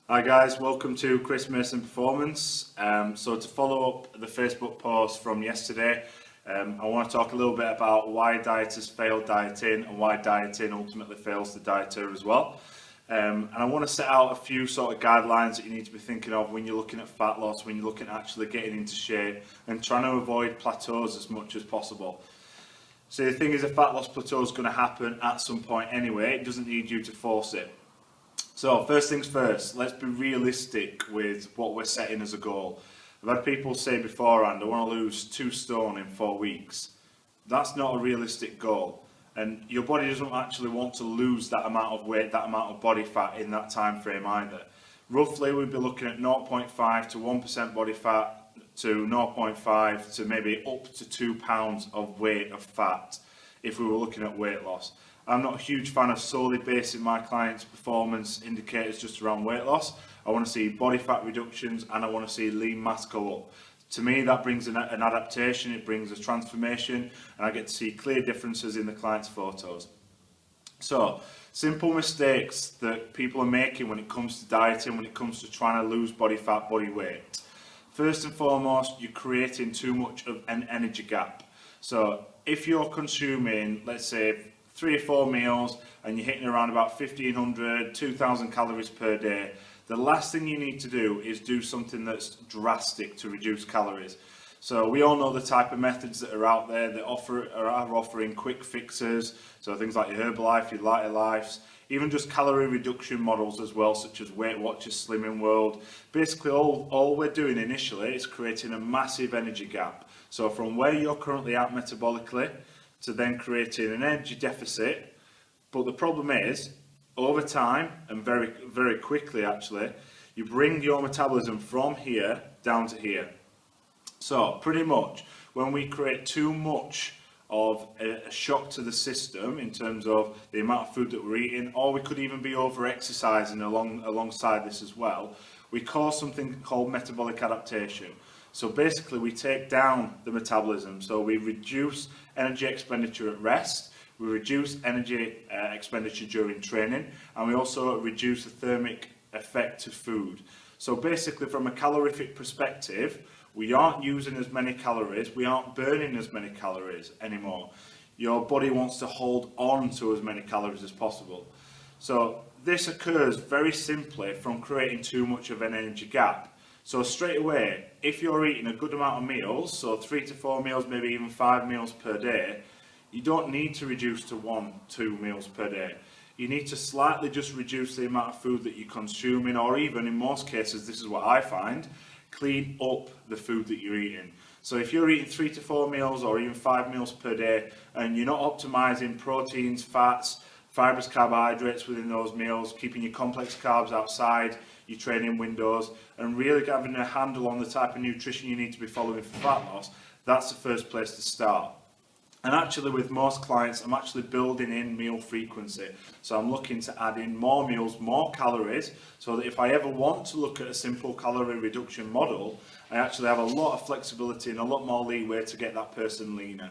Hi guys, welcome to Chris Mason Performance. So to follow up the Facebook post from yesterday, I want to talk a little bit about why dieters fail dieting and why dieting ultimately fails the dieter as well. And I want to set out a few sort of guidelines that you need to be thinking of when you're looking at fat loss, when you're looking at actually getting into shape and trying to avoid plateaus as much as possible. So the thing is, a fat loss plateau is going to happen at some point anyway. It doesn't need you to force it. So first things first, let's be realistic with what we're setting as a goal. I've had people say beforehand, I want to lose 2 stone in 4 weeks. That's not a realistic goal. And your body doesn't actually want to lose that amount of weight, that amount of body fat in that time frame either. Roughly we'd be looking at 0.5 to 1% body fat to 0.5 to maybe up to 2 pounds of weight of fat if we were looking at weight loss. I'm not a huge fan of solely basing my clients' performance indicators just around weight loss. I want to see body fat reductions and I want to see lean mass go up. To me, that brings an adaptation, it brings a transformation, and I get to see clear differences in the client's photos. So, simple mistakes that people are making when it comes to dieting, when it comes to trying to lose body fat, body weight. First and foremost, you're creating too much of an energy gap. So, if you're consuming, let's say, 3 or 4 meals and you're hitting around about 1500, 2000 calories per day, the last thing you need to do is do something that's drastic to reduce calories. So we all know the type of methods that are out there that are offering quick fixes, so things like your Herbalife, your Lighter Lifes, even just calorie reduction models as well, such as Weight Watchers, Slimming World. Basically all we're doing initially is creating a massive energy gap. So from where you're currently at metabolically, to then creating an energy deficit. But the problem is, over time, and very, very quickly actually, you bring your metabolism from here down to here. So pretty much, when we create too much of a shock to the system in terms of the amount of food that we're eating, or we could even be over-exercising alongside this as well, we cause something called metabolic adaptation. So basically we take down the metabolism, so we reduce energy expenditure at rest, we reduce energy expenditure during training, and we also reduce the thermic effect to food. So basically from a calorific perspective, we aren't using as many calories, we aren't burning as many calories anymore. Your body wants to hold on to as many calories as possible. So this occurs very simply from creating too much of an energy gap. So straight away, if you're eating a good amount of meals, so 3 to 4 meals, maybe even 5 meals per day, you don't need to reduce to 1-2 meals per day. You need to slightly just reduce the amount of food that you're consuming, or even in most cases, this is what I find, clean up the food that you're eating. So if you're eating 3 to 4 meals or even 5 meals per day and you're not optimizing proteins, fats, fibrous carbohydrates within those meals, keeping your complex carbs outside your training windows, and really having a handle on the type of nutrition you need to be following for fat loss, that's the first place to start. And actually with most clients, I'm actually building in meal frequency. So I'm looking to add in more meals, more calories, so that if I ever want to look at a simple calorie reduction model, I actually have a lot of flexibility and a lot more leeway to get that person leaner.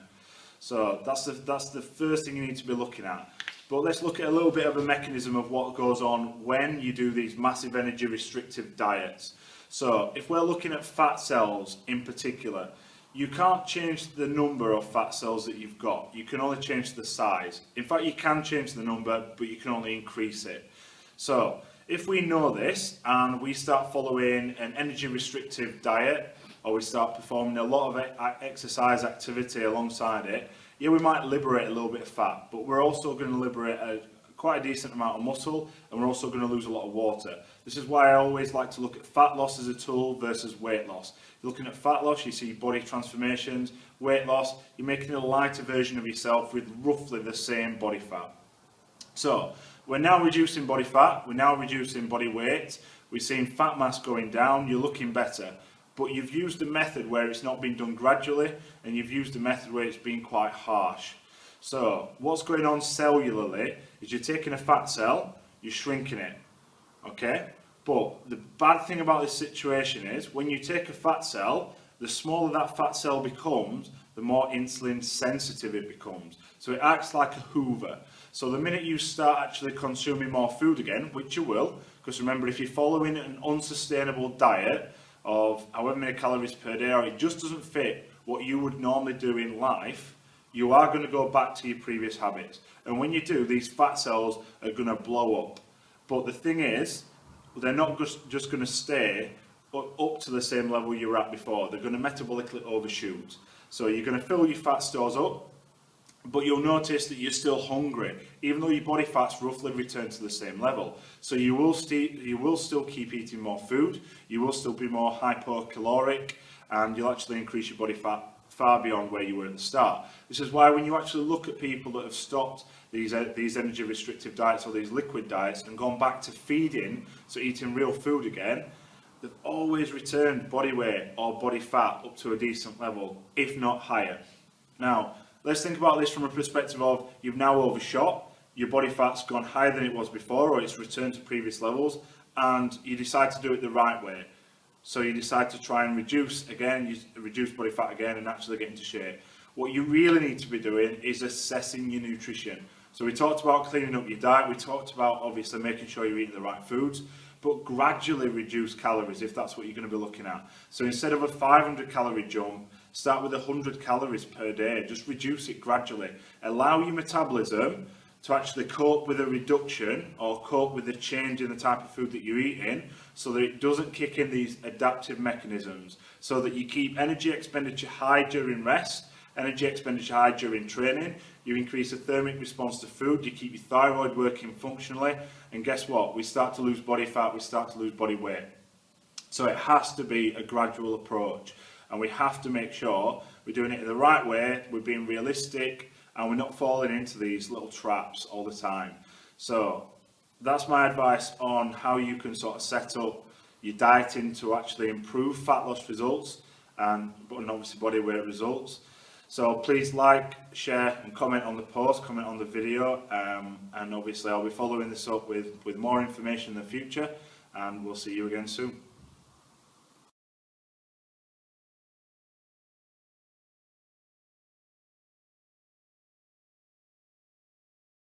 So that's the first thing you need to be looking at. But let's look at a little bit of a mechanism of what goes on when you do these massive energy restrictive diets. So if we're looking at fat cells in particular, you can't change the number of fat cells that you've got. You can only change the size. In fact, you can change the number, but you can only increase it. So if we know this and we start following an energy restrictive diet, or we start performing a lot of exercise activity alongside it, yeah, we might liberate a little bit of fat, but we're also going to liberate quite a decent amount of muscle, and we're also going to lose a lot of water. This is why I always like to look at fat loss as a tool versus weight loss. You're looking at fat loss, you see body transformations. Weight loss, you're making a lighter version of yourself with roughly the same body fat. So we're now reducing body fat, we're now reducing body weight, we're seeing fat mass going down, you're looking better. But you've used a method where it's not been done gradually, and you've used a method where it's been quite harsh. So what's going on cellularly is you're taking a fat cell, you're shrinking it, okay? But the bad thing about this situation is when you take a fat cell, the smaller that fat cell becomes, the more insulin sensitive it becomes. So it acts like a hoover. So the minute you start actually consuming more food again, which you will, because remember, if you're following an unsustainable diet of however many calories per day, or it just doesn't fit what you would normally do in life, you are going to go back to your previous habits. And when you do, these fat cells are going to blow up. But the thing is, they're not just going to stay up to the same level you were at before. They're going to metabolically overshoot. So you're going to fill your fat stores up, but you'll notice that you're still hungry, even though your body fat's roughly returned to the same level. So you will still keep eating more food, you will still be more hypocaloric, and you'll actually increase your body fat far beyond where you were at the start. This is why when you actually look at people that have stopped these energy restrictive diets or these liquid diets and gone back to feeding, so eating real food again, they've always returned body weight or body fat up to a decent level, if not higher. Now, let's think about this from a perspective of you've now overshot, your body fat's gone higher than it was before, or it's returned to previous levels, and you decide to do it the right way. So you decide to try and reduce body fat again and actually get into shape. What you really need to be doing is assessing your nutrition. So we talked about cleaning up your diet, we talked about obviously making sure you're eating the right foods, but gradually reduce calories if that's what you're going to be looking at. So instead of a 500 calorie jump, start with 100 calories per day. Just reduce it gradually. Allow your metabolism to actually cope with a reduction or cope with the change in the type of food that you're eating, so that it doesn't kick in these adaptive mechanisms, so that you keep energy expenditure high during rest, energy expenditure high during training, you increase the thermic response to food, you keep your thyroid working functionally, and guess what? We start to lose body fat, we start to lose body weight. So it has to be a gradual approach, and we have to make sure we're doing it in the right way, we're being realistic, and we're not falling into these little traps all the time. So that's my advice on how you can sort of set up your dieting to actually improve fat loss results and obviously body weight results. So please like, share and comment on the post, comment on the video, and obviously I'll be following this up with more information in the future, and we'll see you again soon.